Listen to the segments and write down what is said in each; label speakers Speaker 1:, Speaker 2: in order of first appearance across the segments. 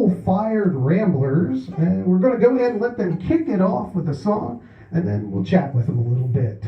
Speaker 1: Coal-Fired Ramblers, and we're going to go ahead and let them kick it off with a song, and then we'll chat with them a little bit.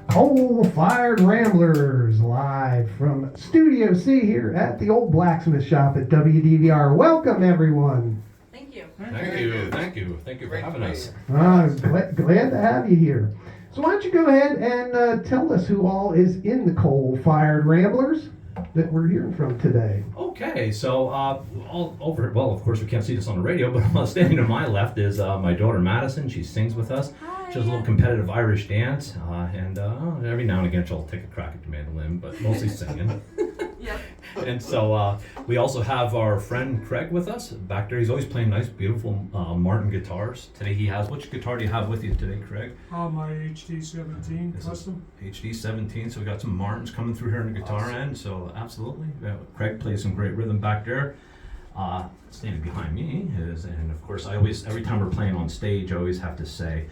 Speaker 1: Coal-Fired Ramblers, live from Studio C here at the old Blacksmith shop at WDVR. Welcome, everyone.
Speaker 2: Thank you.
Speaker 3: Thank you for having us.
Speaker 1: Glad to have you here. So why don't you go ahead and tell us who all is in the Coal-Fired Ramblers that we're hearing from today.
Speaker 3: Okay, so all over, well, of course we can't see this on the radio, but standing to my left is my daughter Madison. She sings with us. She does a little competitive Irish dance, and every now and again she'll take a crack at the mandolin, but mostly singing.
Speaker 2: Yep.
Speaker 3: And so we also have our friend Craig with us back there. He's always playing nice, beautiful Martin guitars. Today he has, which guitar do you have with you today, Craig?
Speaker 4: My HD 17
Speaker 3: This
Speaker 4: custom.
Speaker 3: HD 17, so we got some Martins coming through here on the guitar end, so absolutely. Craig plays some great rhythm back there. Standing behind me is, and of course I always, every time we're playing on stage, I always have to say,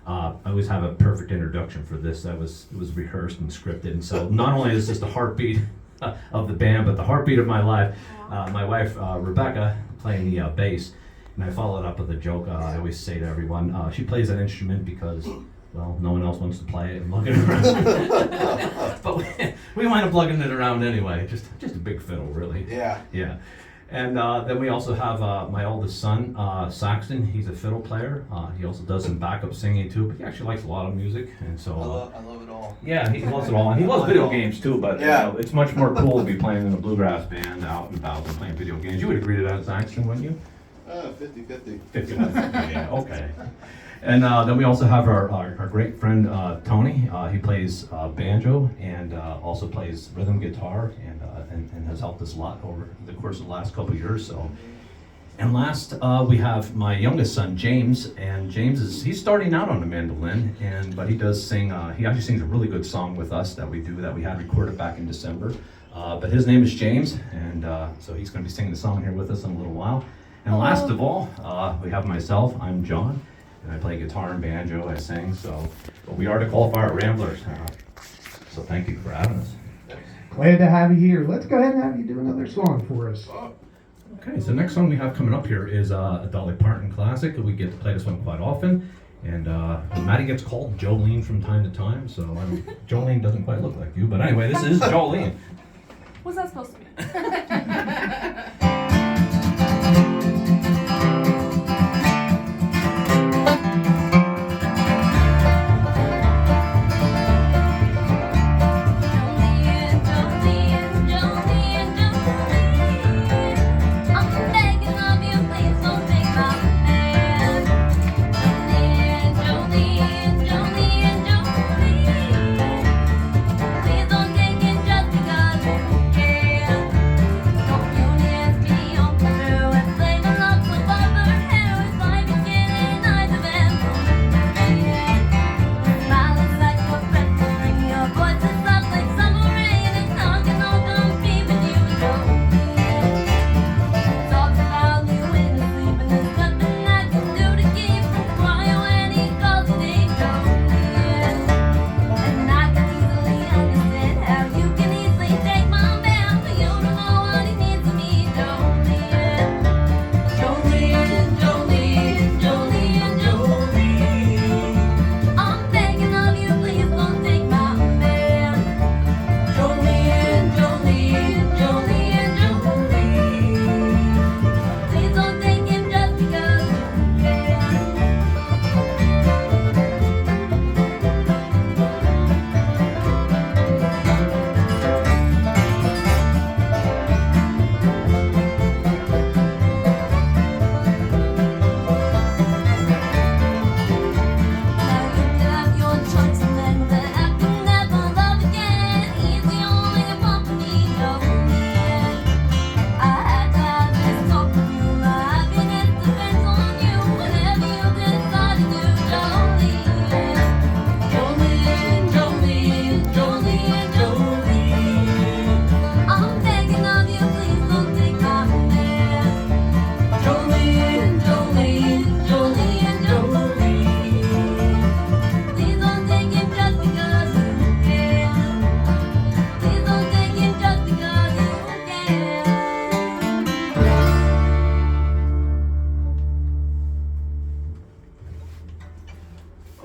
Speaker 3: I always have a perfect introduction for this. It was rehearsed and scripted, and so not only is this the heartbeat of the band, but the heartbeat of my life. My wife Rebecca playing the bass, and I followed up with a joke. I always say to everyone, she plays that instrument because, well, no one else wants to play it and lug it around. But we wind up lugging it around anyway. Just a big fiddle, really. Yeah. And then we also have my oldest son, Saxton. He's a fiddle player. He also does some backup singing too, but he actually likes a lot of music, and so
Speaker 5: I love it all.
Speaker 3: yeah, he loves it all, and he loves video games too. But
Speaker 5: Yeah.
Speaker 3: it's much more cool to be playing in a bluegrass band out and about than playing video games. You would agree to that, Saxton, wouldn't you?
Speaker 5: 50-50.
Speaker 3: 51. Yeah, okay. And then we also have our great friend Tony. He plays banjo and also plays rhythm guitar, and has helped us a lot over the course of the last couple of years. So, and last we have my youngest son James, and he's starting out on the mandolin, but he does sing. He actually sings a really good song with us that we had recorded back in December. But his name is James, and so he's going to be singing the song here with us in a little while. And last of all, we have myself. I'm John, and I play guitar and banjo. I sing. So, but we are the Coal-Fired Ramblers. So thank you for having us.
Speaker 1: Glad to have you here. Let's go ahead and have you do another song for us.
Speaker 3: Okay, so the next song we have coming up here is a Dolly Parton classic. We get to play this one quite often, And Maddie gets called Jolene from time to time, so Jolene doesn't quite look like you. But anyway, this is Jolene.
Speaker 2: What's that supposed to mean?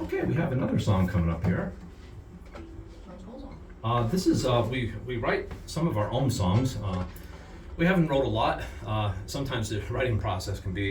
Speaker 3: Okay, we have another song coming up here. This is, we write some of our own songs. We haven't wrote a lot. Sometimes the writing process can be